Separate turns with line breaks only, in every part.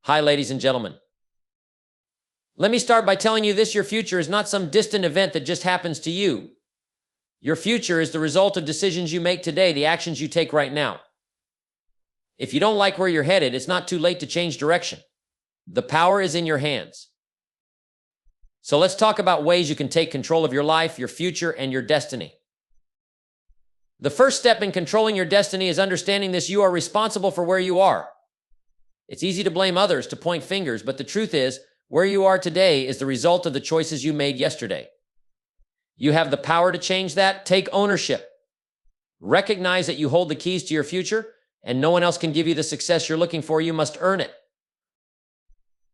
Hi, ladies and gentlemen. Let me start by telling you this: your future is not some distant event that just happens to you. Your future is the result of decisions you make today, the actions you take right now. If you don't like where you're headed, it's not too late to change direction. The power is in your hands. So let's talk about ways you can take control of your life, your future, and your destiny. The first step in controlling your destiny is understanding this: you are responsible for where you are. It's easy to blame others, to point fingers, but the truth is, where you are today is the result of the choices you made yesterday. You have the power to change that. Take ownership. Recognize that you hold the keys to your future, and no one else can give you the success you're looking for. You must earn it.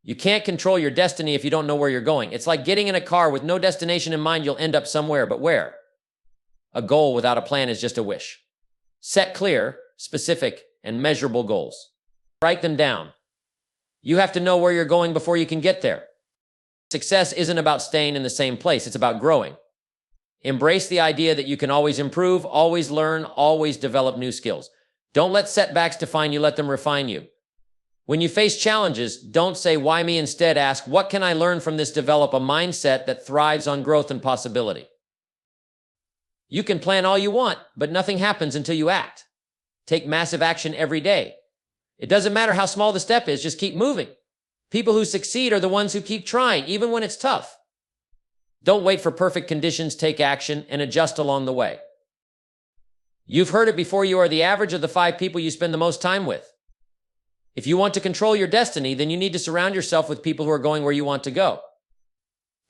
You can't control your destiny if you don't know where you're going. It's like getting in a car with no destination in mind. You'll end up somewhere, but where? A goal without a plan is just a wish. Set clear, specific, and measurable goals. Write them down. You have to know where you're going before you can get there. Success isn't about staying in the same place. It's about growing. Embrace the idea that you can always improve, always learn, always develop new skills. Don't let setbacks define you. Let them refine you. When you face challenges, don't say, "Why me?" Instead, ask, "What can I learn from this?" Develop a mindset that thrives on growth and possibility. You can plan all you want, but nothing happens until you act. Take massive action every day. It doesn't matter how small the step is, just keep moving. People who succeed are the ones who keep trying, even when it's tough. Don't wait for perfect conditions. Take action and adjust along the way. You've heard it before: you are the average of the 5 people you spend the most time with. If you want to control your destiny, then you need to surround yourself with people who are going where you want to go.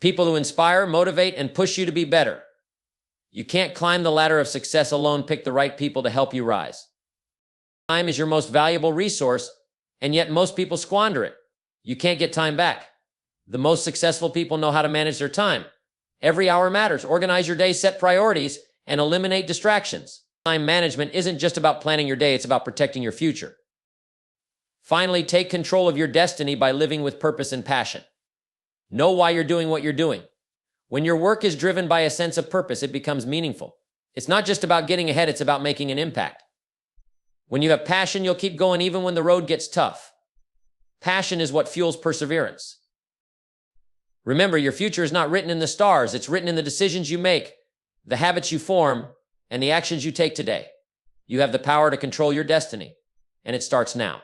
People who inspire, motivate, and push you to be better. You can't climb the ladder of success alone. Pick the right people to help you rise. Time is your most valuable resource, and yet most people squander it. You can't get time back. The most successful people know how to manage their time. Every hour matters. Organize your day, set priorities, and eliminate distractions. Time management isn't just about planning your day, it's about protecting your future. Finally, take control of your destiny by living with purpose and passion. Know why you're doing what you're doing. When your work is driven by a sense of purpose, it becomes meaningful. It's not just about getting ahead, it's about making an impact. When you have passion, you'll keep going even when the road gets tough. Passion is what fuels perseverance. Remember, your future is not written in the stars. It's written in the decisions you make, the habits you form, and the actions you take today. You have the power to control your destiny, and it starts now.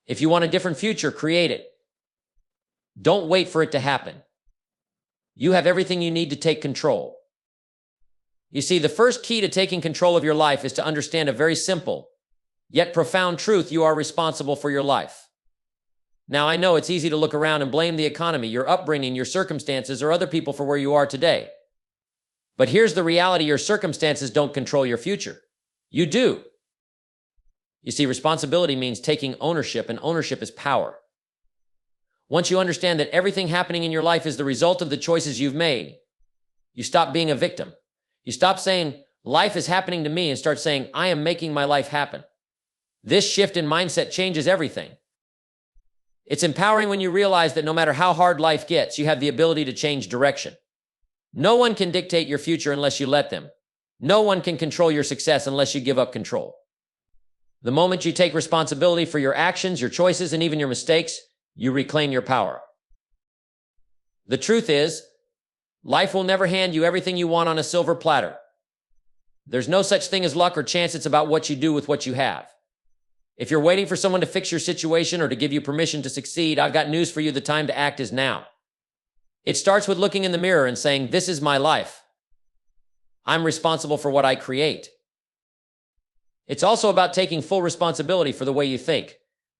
If you want a different future, create it. Don't wait for it to happen. You have everything you need to take control. You see, the first key to taking control of your life is to understand a very simple, yet profound truth: you are responsible for your life. Now, I know it's easy to look around and blame the economy, your upbringing, your circumstances, or other people for where you are today. But here's the reality: your circumstances don't control your future. You do. You see, responsibility means taking ownership, and ownership is power. Once you understand that everything happening in your life is the result of the choices you've made, you stop being a victim. You stop saying, "Life is happening to me," and start saying, "I am making my life happen." This shift in mindset changes everything. It's empowering when you realize that no matter how hard life gets, you have the ability to change direction. No one can dictate your future unless you let them. No one can control your success unless you give up control. The moment you take responsibility for your actions, your choices, and even your mistakes, you reclaim your power. The truth is, life will never hand you everything you want on a silver platter. There's no such thing as luck or chance. It's about what you do with what you have. If you're waiting for someone to fix your situation or to give you permission to succeed, I've got news for you: the time to act is now. It starts with looking in the mirror and saying, "This is my life. I'm responsible for what I create." It's also about taking full responsibility for the way you think.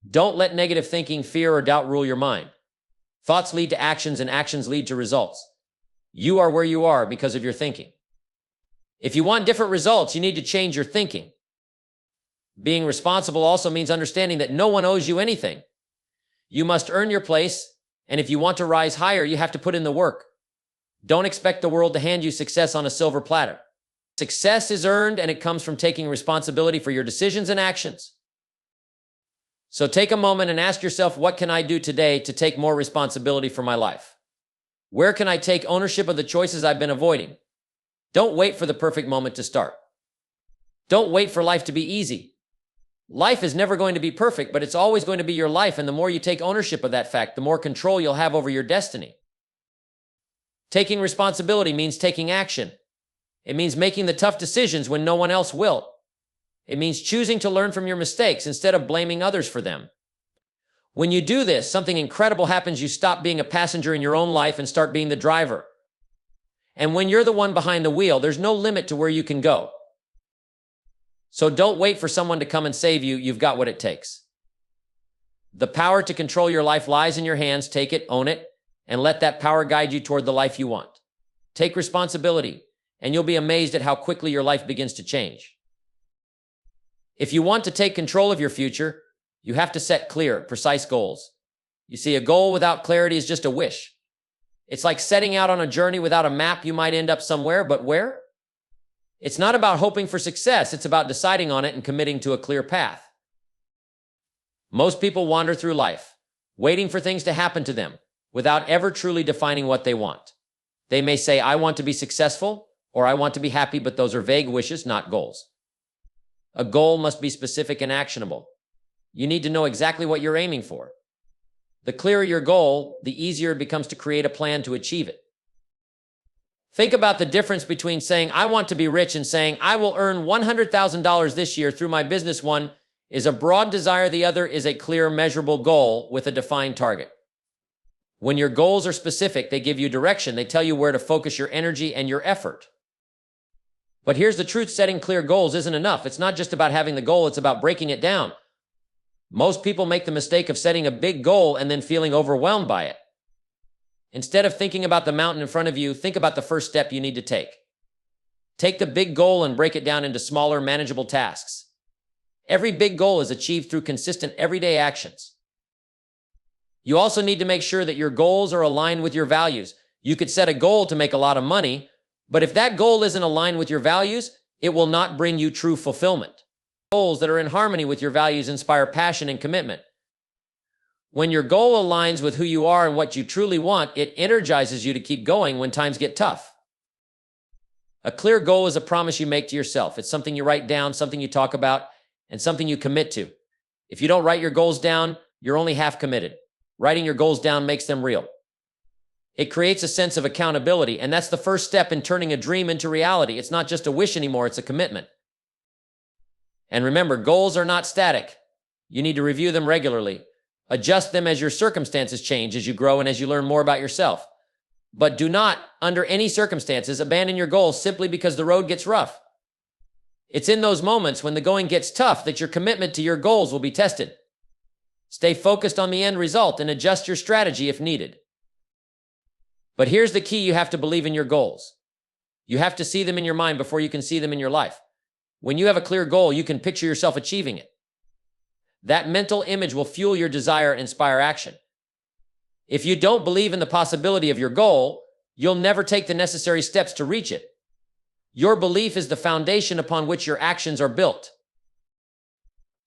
Don't let negative thinking, fear, or doubt rule your mind. Thoughts lead to actions, and actions lead to results. You are where you are because of your thinking. If you want different results, you need to change your thinking. Being responsible also means understanding that no one owes you anything. You must earn your place, and if you want to rise higher, you have to put in the work. Don't expect the world to hand you success on a silver platter. Success is earned, and it comes from taking responsibility for your decisions and actions. So take a moment and ask yourself, what can I do today to take more responsibility for my life? Where can I take ownership of the choices I've been avoiding? Don't wait for the perfect moment to start. Don't wait for life to be easy. Life is never going to be perfect, but it's always going to be your life, and the more you take ownership of that fact, the more control you'll have over your destiny. Taking responsibility means taking action. It means making the tough decisions when no one else will. It means choosing to learn from your mistakes instead of blaming others for them. When you do this, something incredible happens. You stop being a passenger in your own life and start being the driver. And when you're the one behind the wheel, there's no limit to where you can go. So don't wait for someone to come and save you. You've got what it takes. The power to control your life lies in your hands. Take it, own it, and let that power guide you toward the life you want. Take responsibility, and you'll be amazed at how quickly your life begins to change. If you want to take control of your future, you have to set clear, precise goals. You see, a goal without clarity is just a wish. It's like setting out on a journey without a map. You might end up somewhere, but where? It's not about hoping for success. It's about deciding on it and committing to a clear path. Most people wander through life, waiting for things to happen to them, without ever truly defining what they want. They may say, I want to be successful, or I want to be happy, but those are vague wishes, not goals. A goal must be specific and actionable. You need to know exactly what you're aiming for. The clearer your goal, the easier it becomes to create a plan to achieve it. Think about the difference between saying, I want to be rich, and saying, I will earn $100,000 this year through my business. One is a broad desire. The other is a clear, measurable goal with a defined target. When your goals are specific, they give you direction. They tell you where to focus your energy and your effort. But here's the truth. Setting clear goals isn't enough. It's not just about having the goal. It's about breaking it down. Most people make the mistake of setting a big goal and then feeling overwhelmed by it. Instead of thinking about the mountain in front of you, think about the first step you need to take. Take the big goal and break it down into smaller, manageable tasks. Every big goal is achieved through consistent, everyday actions. You also need to make sure that your goals are aligned with your values. You could set a goal to make a lot of money, but if that goal isn't aligned with your values, it will not bring you true fulfillment. Goals that are in harmony with your values inspire passion and commitment. When your goal aligns with who you are and what you truly want, it energizes you to keep going when times get tough. A clear goal is a promise you make to yourself. It's something you write down, something you talk about, and something you commit to. If you don't write your goals down, you're only half committed. Writing your goals down makes them real. It creates a sense of accountability, and that's the first step in turning a dream into reality. It's not just a wish anymore, it's a commitment. And remember, goals are not static. You need to review them regularly. Adjust them as your circumstances change, as you grow, and as you learn more about yourself. But do not, under any circumstances, abandon your goals simply because the road gets rough. It's in those moments when the going gets tough that your commitment to your goals will be tested. Stay focused on the end result and adjust your strategy if needed. But here's the key. You have to believe in your goals. You have to see them in your mind before you can see them in your life. When you have a clear goal, you can picture yourself achieving it. That mental image will fuel your desire and inspire action. If you don't believe in the possibility of your goal, you'll never take the necessary steps to reach it. Your belief is the foundation upon which your actions are built.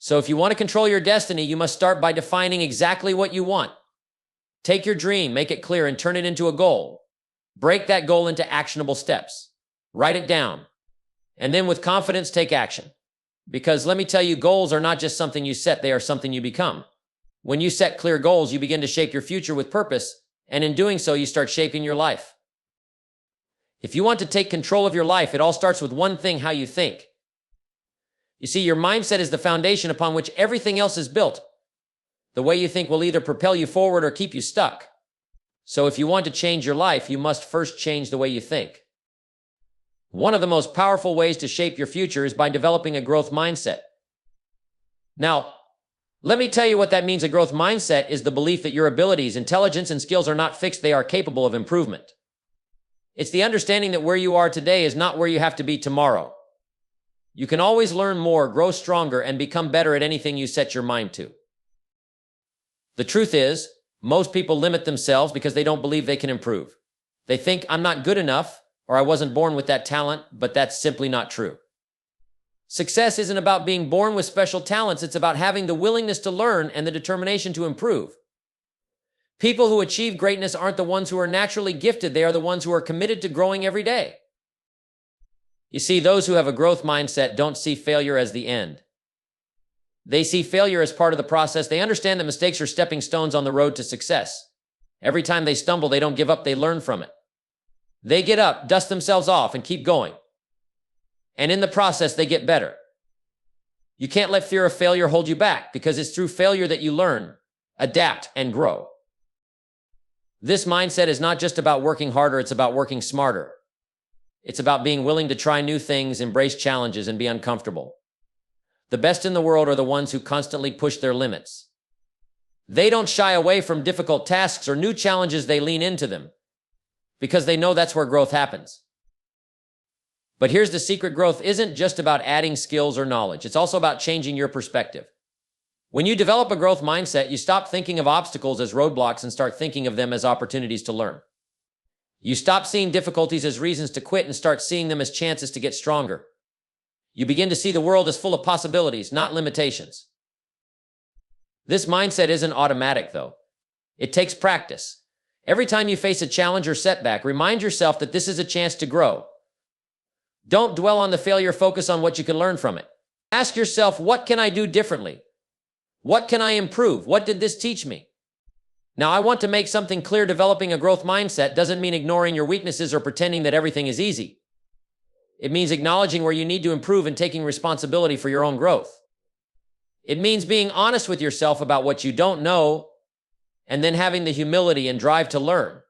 So if you want to control your destiny, you must start by defining exactly what you want. Take your dream, make it clear, and turn it into a goal. Break that goal into actionable steps. Write it down. And then with confidence, take action. Because let me tell you, goals are not just something you set, they are something you become. When you set clear goals, you begin to shape your future with purpose, and in doing so, you start shaping your life. If you want to take control of your life, it all starts with one thing: how you think. You see, your mindset is the foundation upon which everything else is built. The way you think will either propel you forward or keep you stuck. So if you want to change your life, you must first change the way you think. One of the most powerful ways to shape your future is by developing a growth mindset. Now, let me tell you what that means. A growth mindset is the belief that your abilities, intelligence, and skills are not fixed, they are capable of improvement. It's the understanding that where you are today is not where you have to be tomorrow. You can always learn more, grow stronger, and become better at anything you set your mind to. The truth is, most people limit themselves because they don't believe they can improve. They think, I'm not good enough, or I wasn't born with that talent, but that's simply not true. Success isn't about being born with special talents. It's about having the willingness to learn and the determination to improve. People who achieve greatness aren't the ones who are naturally gifted. They are the ones who are committed to growing every day. You see, those who have a growth mindset don't see failure as the end. They see failure as part of the process. They understand that mistakes are stepping stones on the road to success. Every time they stumble, they don't give up, they learn from it. They get up, dust themselves off, and keep going. And in the process, they get better. You can't let fear of failure hold you back, because it's through failure that you learn, adapt, and grow. This mindset is not just about working harder, it's about working smarter. It's about being willing to try new things, embrace challenges, and be uncomfortable. The best in the world are the ones who constantly push their limits. They don't shy away from difficult tasks or new challenges, they lean into them, because they know that's where growth happens. But here's the secret: growth isn't just about adding skills or knowledge. It's also about changing your perspective. When you develop a growth mindset, you stop thinking of obstacles as roadblocks and start thinking of them as opportunities to learn. You stop seeing difficulties as reasons to quit and start seeing them as chances to get stronger. You begin to see the world as full of possibilities, not limitations. This mindset isn't automatic, though. It takes practice. Every time you face a challenge or setback, remind yourself that this is a chance to grow. Don't dwell on the failure, focus on what you can learn from it. Ask yourself, what can I do differently? What can I improve? What did this teach me? Now, I want to make something clear: developing a growth mindset doesn't mean ignoring your weaknesses or pretending that everything is easy. It means acknowledging where you need to improve and taking responsibility for your own growth. It means being honest with yourself about what you don't know, and then having the humility and drive to learn.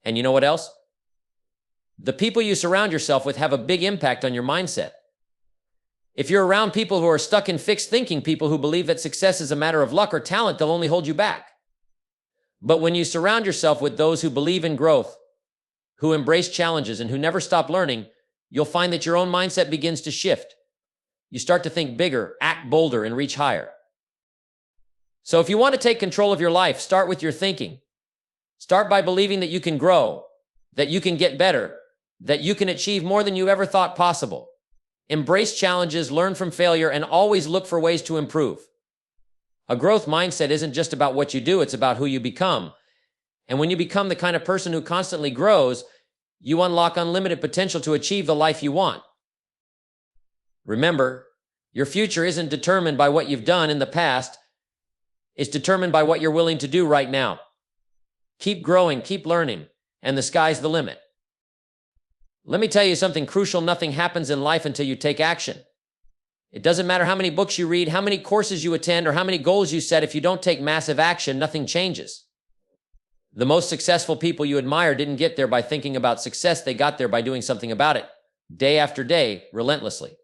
And you know what else? The people you surround yourself with have a big impact on your mindset. If you're around people who are stuck in fixed thinking, people who believe that success is a matter of luck or talent, they'll only hold you back. But when you surround yourself with those who believe in growth, who embrace challenges, and who never stop learning, you'll find that your own mindset begins to shift. You start to think bigger, act bolder, and reach higher. So if you want to take control of your life, start with your thinking. Start by believing that you can grow, that you can get better, that you can achieve more than you ever thought possible. Embrace challenges, learn from failure, and always look for ways to improve. A growth mindset isn't just about what you do, it's about who you become. And when you become the kind of person who constantly grows, you unlock unlimited potential to achieve the life you want. Remember, your future isn't determined by what you've done in the past. It's determined by what you're willing to do right now. Keep growing, keep learning, and the sky's the limit. Let me tell you something crucial: nothing happens in life until you take action. It doesn't matter how many books you read, how many courses you attend, or how many goals you set. If you don't take massive action, nothing changes. The most successful people you admire didn't get there by thinking about success. They got there by doing something about it, day after day, relentlessly.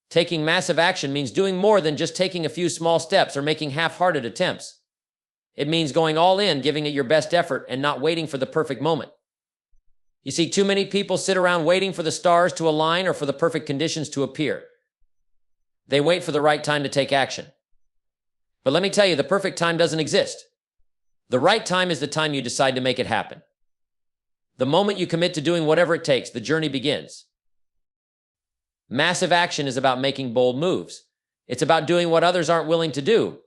Taking massive action means doing more than just taking a few small steps or making half-hearted attempts. It means going all in, giving it your best effort, and not waiting for the perfect moment. You see, too many people sit around waiting for the stars to align or for the perfect conditions to appear. They wait for the right time to take action. But let me tell you, the perfect time doesn't exist. The right time is the time you decide to make it happen. The moment you commit to doing whatever it takes, the journey begins. Massive action is about making bold moves. It's about doing what others aren't willing to do.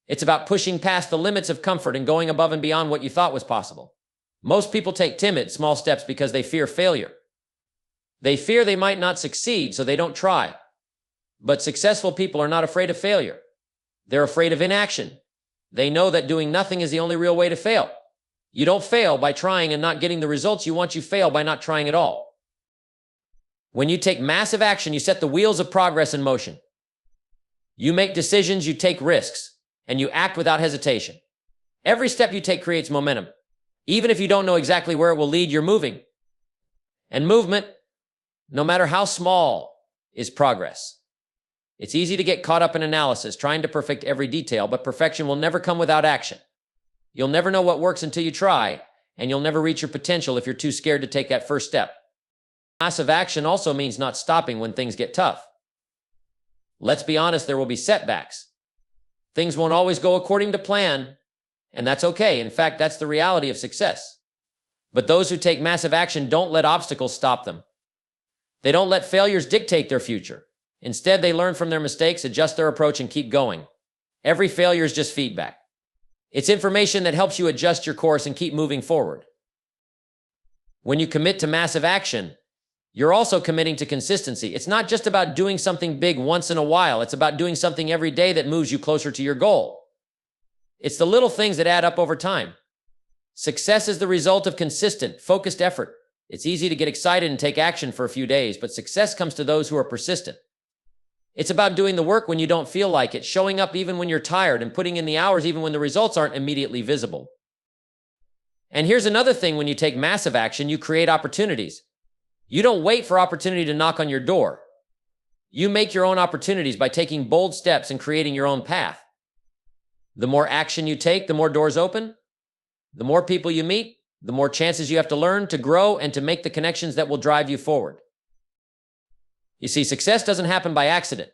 It's about pushing past the limits of comfort and going above and beyond what you thought was possible. Most people take timid, small steps because they fear failure. They fear they might not succeed, so they don't try. But successful people are not afraid of failure. They're afraid of inaction. They know that doing nothing is the only real way to fail. You don't fail by trying and not getting the results you want. You fail by not trying at all. When you take massive action, you set the wheels of progress in motion. You make decisions, you take risks, and you act without hesitation. Every step you take creates momentum. Even if you don't know exactly where it will lead, you're moving. And movement, no matter how small, is progress. It's easy to get caught up in analysis, trying to perfect every detail, but perfection will never come without action. You'll never know what works until you try, and you'll never reach your potential if you're too scared to take that first step. Massive action also means not stopping when things get tough. Let's be honest, there will be setbacks. Things won't always go according to plan, and that's okay. In fact, that's the reality of success. But those who take massive action don't let obstacles stop them. They don't let failures dictate their future. Instead, they learn from their mistakes, adjust their approach, and keep going. Every failure is just feedback. It's information that helps you adjust your course and keep moving forward. When you commit to massive action, You're also committing to consistency. It's not just about doing something big once in a while. It's about doing something every day that moves you closer to your goal. It's the little things that add up over time. Success is the result of consistent, focused effort. It's easy to get excited and take action for a few days, but success comes to those who are persistent. It's about doing the work when you don't feel like it, showing up even when you're tired, and putting in the hours even when the results aren't immediately visible. And here's another thing: when you take massive action, you create opportunities. You don't wait for opportunity to knock on your door. You make your own opportunities by taking bold steps and creating your own path. The more action you take, the more doors open. The more people you meet, the more chances you have to learn, to grow, and to make the connections that will drive you forward. You see, success doesn't happen by accident.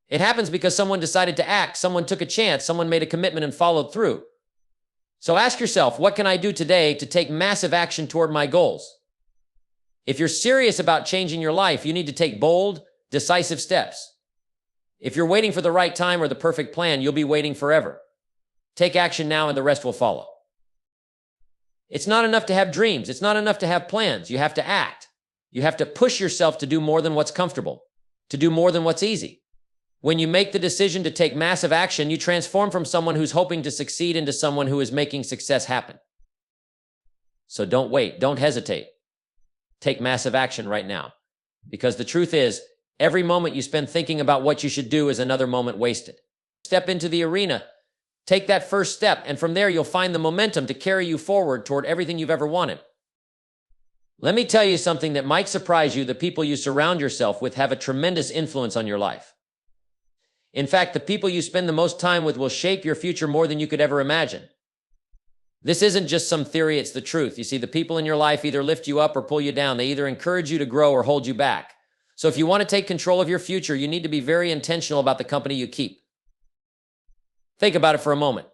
It happens because someone decided to act, someone took a chance, someone made a commitment and followed through. So ask yourself, what can I do today to take massive action toward my goals? If you're serious about changing your life, you need to take bold, decisive steps. If you're waiting for the right time or the perfect plan, you'll be waiting forever. Take action now and the rest will follow. It's not enough to have dreams. It's not enough to have plans. You have to act. You have to push yourself to do more than what's comfortable, to do more than what's easy. When you make the decision to take massive action, you transform from someone who's hoping to succeed into someone who is making success happen. So don't wait. Don't hesitate. Take massive action right now. Because the truth is, every moment you spend thinking about what you should do is another moment wasted. Step into the arena. Take that first step, and from there you'll find the momentum to carry you forward toward everything you've ever wanted. Let me tell you something that might surprise you. The people you surround yourself with have a tremendous influence on your life. In fact, the people you spend the most time with will shape your future more than you could ever imagine. This isn't just some theory, it's the truth. You see, the people in your life either lift you up or pull you down. They either encourage you to grow or hold you back. So if you want to take control of your future, you need to be very intentional about the company you keep. Think about it for a moment.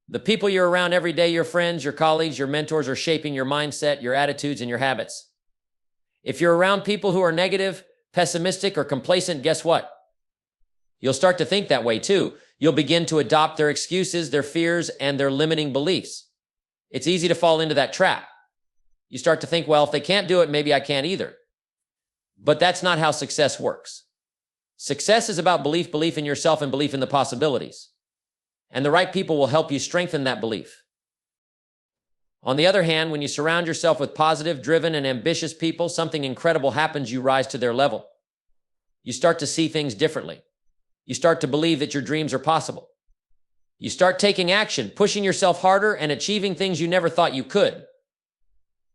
The people you're around every day, your friends, your colleagues, your mentors, are shaping your mindset, your attitudes, and your habits. If you're around people who are negative, pessimistic, or complacent, guess what? You'll start to think that way too. You'll begin to adopt their excuses, their fears, and their limiting beliefs. It's easy to fall into that trap. You start to think, well, if they can't do it, maybe I can't either. But that's not how success works. Success is about belief in yourself and belief in the possibilities. And the right people will help you strengthen that belief. On the other hand, when you surround yourself with positive, driven, and ambitious people, something incredible happens. You rise to their level. You start to see things differently. You start to believe that your dreams are possible. You start taking action, pushing yourself harder, and achieving things you never thought you could.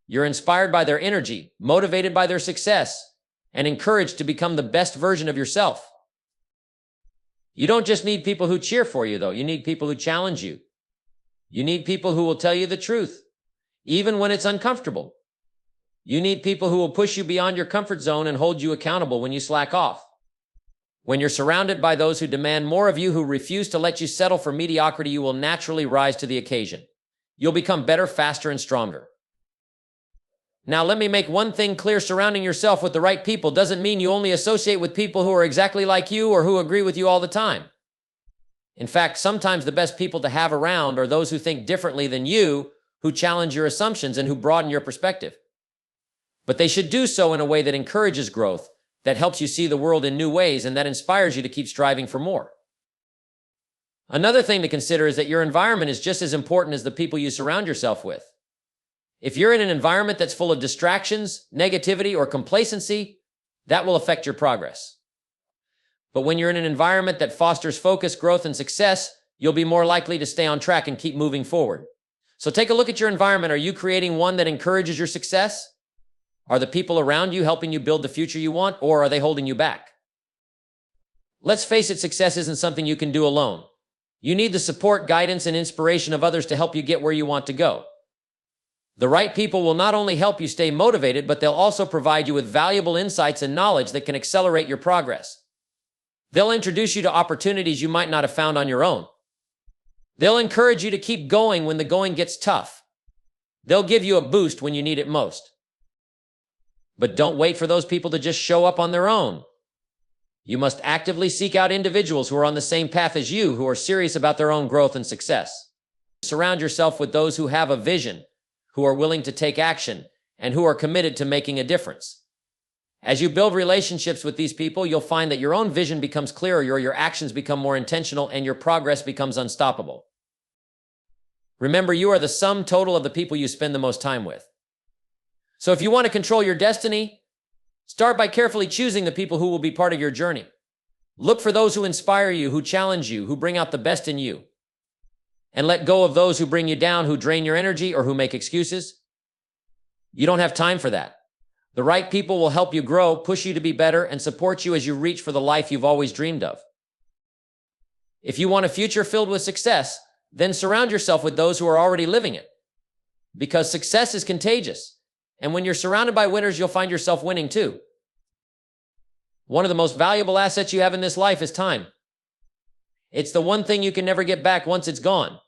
You're inspired by their energy, motivated by their success, and encouraged to become the best version of yourself. You don't just need people who cheer for you, though. You need people who challenge you. You need people who will tell you the truth, even when it's uncomfortable. You need people who will push you beyond your comfort zone and hold you accountable when you slack off. When you're surrounded by those who demand more of you, who refuse to let you settle for mediocrity, you will naturally rise to the occasion. You'll become better, faster, and stronger. Now, let me make one thing clear. Surrounding yourself with the right people doesn't mean you only associate with people who are exactly like you or who agree with you all the time. In fact, sometimes the best people to have around are those who think differently than you, who challenge your assumptions, and who broaden your perspective. But they should do so in a way that encourages growth, that helps you see the world in new ways, and that inspires you to keep striving for more. Another thing to consider is that your environment is just as important as the people you surround yourself with. If you're in an environment that's full of distractions, negativity, or complacency, that will affect your progress. But when you're in an environment that fosters focus, growth, and success, you'll be more likely to stay on track and keep moving forward. So take a look at your environment. Are you creating one that encourages your success? Are the people around you helping you build the future you want, or are they holding you back? Let's face it, success isn't something you can do alone. You need the support, guidance, and inspiration of others to help you get where you want to go. The right people will not only help you stay motivated, but they'll also provide you with valuable insights and knowledge that can accelerate your progress. They'll introduce you to opportunities you might not have found on your own. They'll encourage you to keep going when the going gets tough. They'll give you a boost when you need it most. But don't wait for those people to just show up on their own. You must actively seek out individuals who are on the same path as you, who are serious about their own growth and success. Surround yourself with those who have a vision, who are willing to take action, and who are committed to making a difference. As you build relationships with these people, you'll find that your own vision becomes clearer, your actions become more intentional, and your progress becomes unstoppable. Remember, you are the sum total of the people you spend the most time with. So if you want to control your destiny, start by carefully choosing the people who will be part of your journey. Look for those who inspire you, who challenge you, who bring out the best in you. And let go of those who bring you down, who drain your energy, or who make excuses. You don't have time for that. The right people will help you grow, push you to be better, and support you as you reach for the life you've always dreamed of. If you want a future filled with success, then surround yourself with those who are already living it. Because success is contagious. And when you're surrounded by winners, you'll find yourself winning too. One of the most valuable assets you have in this life is time. It's the one thing you can never get back once it's gone.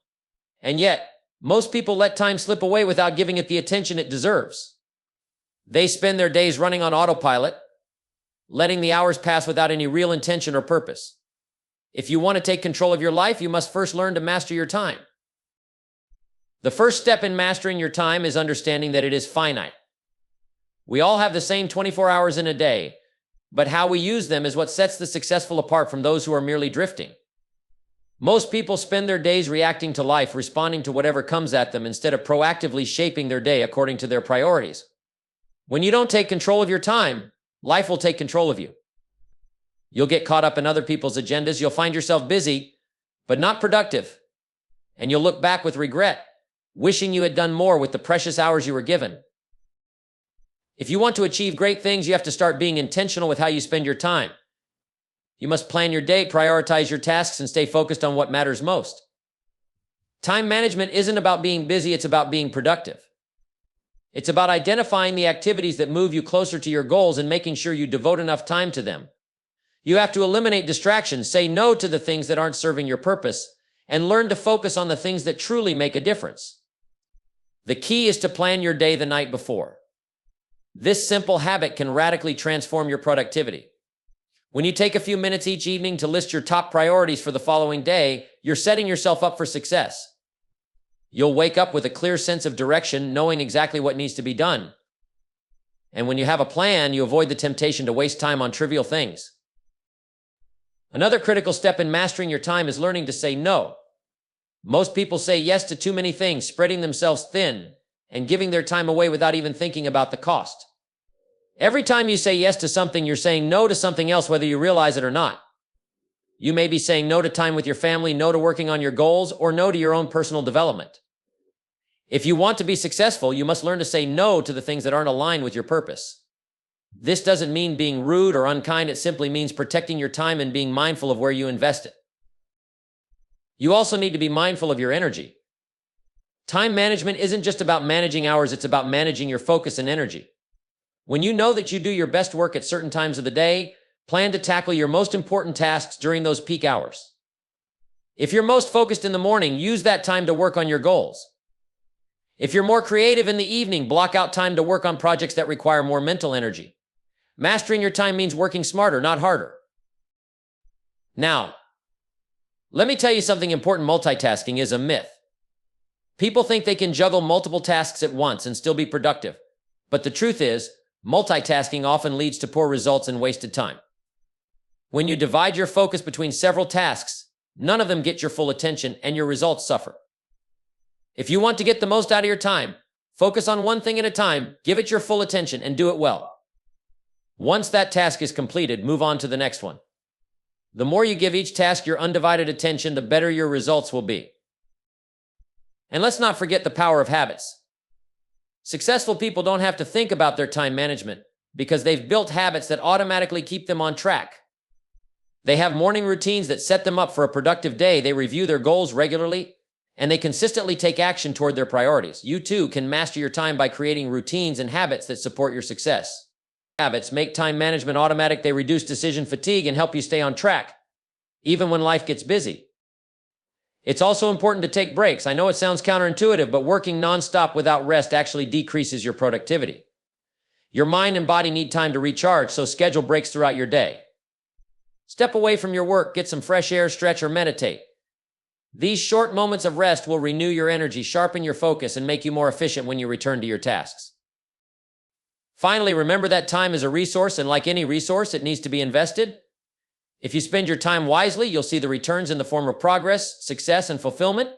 And yet, most people let time slip away without giving it the attention it deserves. They spend their days running on autopilot, letting the hours pass without any real intention or purpose. If you want to take control of your life, you must first learn to master your time. The first step in mastering your time is understanding that it is finite. We all have the same 24 hours in a day, but how we use them is what sets the successful apart from those who are merely drifting. Most people spend their days reacting to life, responding to whatever comes at them instead of proactively shaping their day according to their priorities. When you don't take control of your time, life will take control of you. You'll get caught up in other people's agendas. You'll find yourself busy, but not productive. And you'll look back with regret, wishing you had done more with the precious hours you were given. If you want to achieve great things, you have to start being intentional with how you spend your time. You must plan your day, prioritize your tasks, and stay focused on what matters most. Time management isn't about being busy, it's about being productive. It's about identifying the activities that move you closer to your goals and making sure you devote enough time to them. You have to eliminate distractions, say no to the things that aren't serving your purpose, and learn to focus on the things that truly make a difference. The key is to plan your day the night before. This simple habit can radically transform your productivity. When you take a few minutes each evening to list your top priorities for the following day, you're setting yourself up for success. You'll wake up with a clear sense of direction, knowing exactly what needs to be done. And when you have a plan, you avoid the temptation to waste time on trivial things. Another critical step in mastering your time is learning to say no. Most people say yes to too many things, spreading themselves thin and giving their time away without even thinking about the cost. Every time you say yes to something, you're saying no to something else, whether you realize it or not. You may be saying no to time with your family, no to working on your goals, or no to your own personal development. If you want to be successful, you must learn to say no to the things that aren't aligned with your purpose. This doesn't mean being rude or unkind. It simply means protecting your time and being mindful of where you invest it. You also need to be mindful of your energy. Time management isn't just about managing hours, it's about managing your focus and energy. When you know that you do your best work at certain times of the day, plan to tackle your most important tasks during those peak hours. If you're most focused in the morning, use that time to work on your goals. If you're more creative in the evening, block out time to work on projects that require more mental energy. Mastering your time means working smarter, not harder. Now, let me tell you something important. Multitasking is a myth. People think they can juggle multiple tasks at once and still be productive. But the truth is, multitasking often leads to poor results and wasted time. When you divide your focus between several tasks, none of them get your full attention and your results suffer. If you want to get the most out of your time, focus on one thing at a time, give it your full attention, and do it well. Once that task is completed, move on to the next one. The more you give each task your undivided attention, the better your results will be. And let's not forget the power of habits. Successful people don't have to think about their time management because they've built habits that automatically keep them on track. They have morning routines that set them up for a productive day. They review their goals regularly, and they consistently take action toward their priorities. You too can master your time by creating routines and habits that support your success. Habits make time management automatic. They reduce decision fatigue and help you stay on track, even when life gets busy. It's also important to take breaks. I know it sounds counterintuitive, but working nonstop without rest actually decreases your productivity. Your mind and body need time to recharge, so schedule breaks throughout your day. Step away from your work, get some fresh air, stretch, or meditate. These short moments of rest will renew your energy, sharpen your focus, and make you more efficient when you return to your tasks. Finally, remember that time is a resource, and like any resource, it needs to be invested. If you spend your time wisely, you'll see the returns in the form of progress, success, and fulfillment.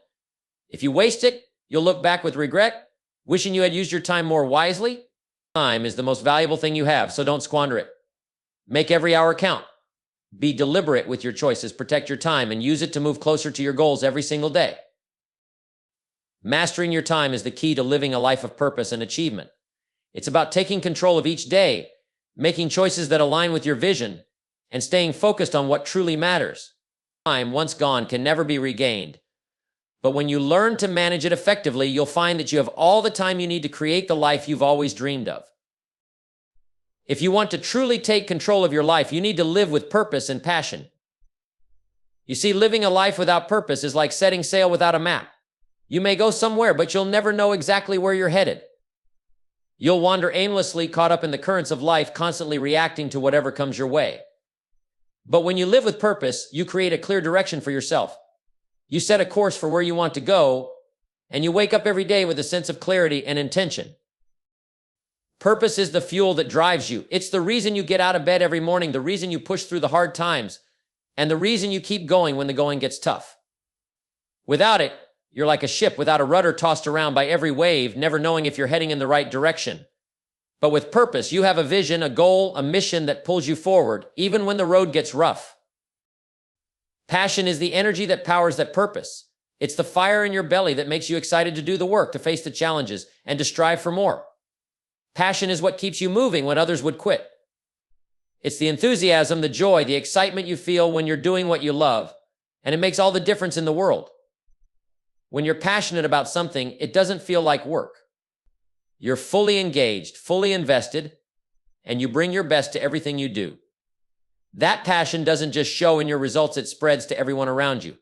If you waste it, you'll look back with regret, wishing you had used your time more wisely. Time is the most valuable thing you have, so don't squander it. Make every hour count. Be deliberate with your choices, protect your time, and use it to move closer to your goals every single day. Mastering your time is the key to living a life of purpose and achievement. It's about taking control of each day, making choices that align with your vision, and staying focused on what truly matters. Time, once gone, can never be regained. But when you learn to manage it effectively, you'll find that you have all the time you need to create the life you've always dreamed of. If you want to truly take control of your life, you need to live with purpose and passion. You see, living a life without purpose is like setting sail without a map. You may go somewhere, but you'll never know exactly where you're headed. You'll wander aimlessly, caught up in the currents of life, constantly reacting to whatever comes your way. But when you live with purpose, you create a clear direction for yourself. You set a course for where you want to go, and you wake up every day with a sense of clarity and intention. Purpose is the fuel that drives you. It's the reason you get out of bed every morning, the reason you push through the hard times, and the reason you keep going when the going gets tough. Without it, you're like a ship without a rudder, tossed around by every wave, never knowing if you're heading in the right direction. But with purpose, you have a vision, a goal, a mission that pulls you forward, even when the road gets rough. Passion is the energy that powers that purpose. It's the fire in your belly that makes you excited to do the work, to face the challenges, and to strive for more. Passion is what keeps you moving when others would quit. It's the enthusiasm, the joy, the excitement you feel when you're doing what you love, and it makes all the difference in the world. When you're passionate about something, it doesn't feel like work. You're fully engaged, fully invested, and you bring your best to everything you do. That passion doesn't just show in your results, it spreads to everyone around you.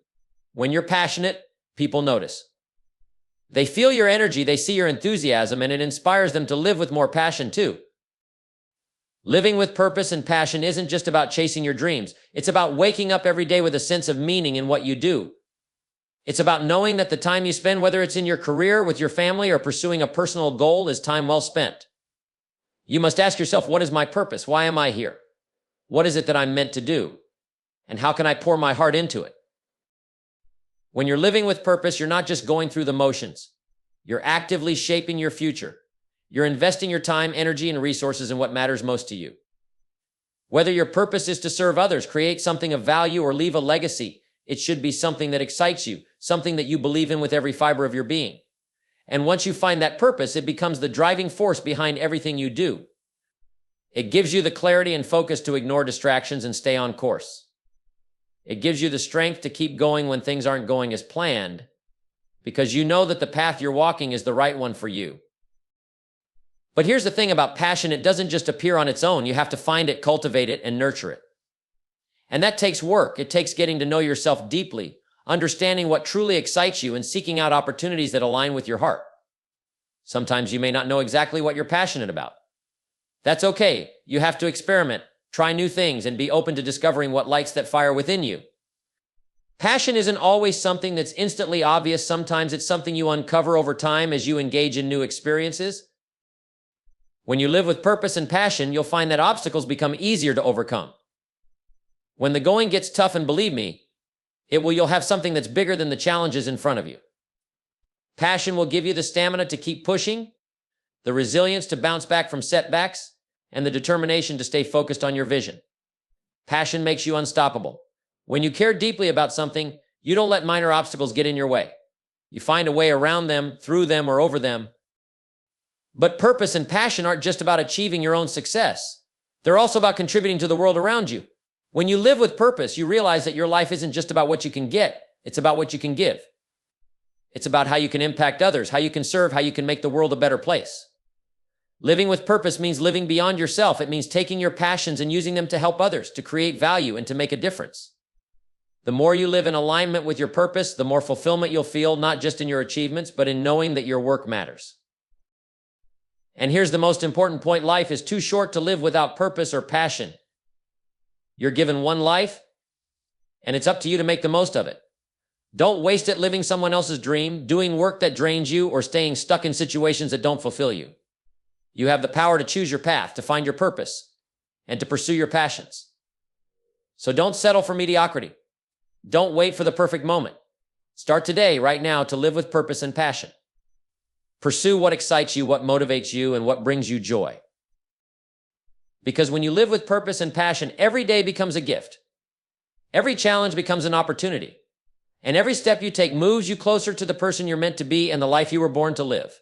When you're passionate, people notice. They feel your energy, they see your enthusiasm, and it inspires them to live with more passion too. Living with purpose and passion isn't just about chasing your dreams. It's about waking up every day with a sense of meaning in what you do. It's about knowing that the time you spend, whether it's in your career, with your family, or pursuing a personal goal, is time well spent. You must ask yourself, what is my purpose? Why am I here? What is it that I'm meant to do? And how can I pour my heart into it? When you're living with purpose, you're not just going through the motions. You're actively shaping your future. You're investing your time, energy, and resources in what matters most to you. Whether your purpose is to serve others, create something of value, or leave a legacy, it should be something that excites you, something that you believe in with every fiber of your being. And once you find that purpose, it becomes the driving force behind everything you do. It gives you the clarity and focus to ignore distractions and stay on course. It gives you the strength to keep going when things aren't going as planned, because you know that the path you're walking is the right one for you. But here's the thing about passion, it doesn't just appear on its own. You have to find it, cultivate it, and nurture it. And that takes work. It takes getting to know yourself deeply, understanding what truly excites you, and seeking out opportunities that align with your heart. Sometimes you may not know exactly what you're passionate about. That's okay. You have to experiment, try new things, and be open to discovering what lights that fire within you. Passion isn't always something that's instantly obvious. Sometimes it's something you uncover over time as you engage in new experiences. When you live with purpose and passion, you'll find that obstacles become easier to overcome. When the going gets tough, and believe me, you'll have something that's bigger than the challenges in front of you. Passion will give you the stamina to keep pushing, the resilience to bounce back from setbacks, and the determination to stay focused on your vision. Passion makes you unstoppable. When you care deeply about something, you don't let minor obstacles get in your way. You find a way around them, through them, or over them. But purpose and passion aren't just about achieving your own success. They're also about contributing to the world around you. When you live with purpose, you realize that your life isn't just about what you can get. It's about what you can give. It's about how you can impact others, how you can serve, how you can make the world a better place. Living with purpose means living beyond yourself. It means taking your passions and using them to help others, to create value, and to make a difference. The more you live in alignment with your purpose, the more fulfillment you'll feel, not just in your achievements, but in knowing that your work matters. And here's the most important point: life is too short to live without purpose or passion. You're given one life, and it's up to you to make the most of it. Don't waste it living someone else's dream, doing work that drains you, or staying stuck in situations that don't fulfill you. You have the power to choose your path, to find your purpose, and to pursue your passions. So don't settle for mediocrity. Don't wait for the perfect moment. Start today, right now, to live with purpose and passion. Pursue what excites you, what motivates you, and what brings you joy. Because when you live with purpose and passion, every day becomes a gift. Every challenge becomes an opportunity. And every step you take moves you closer to the person you're meant to be and the life you were born to live.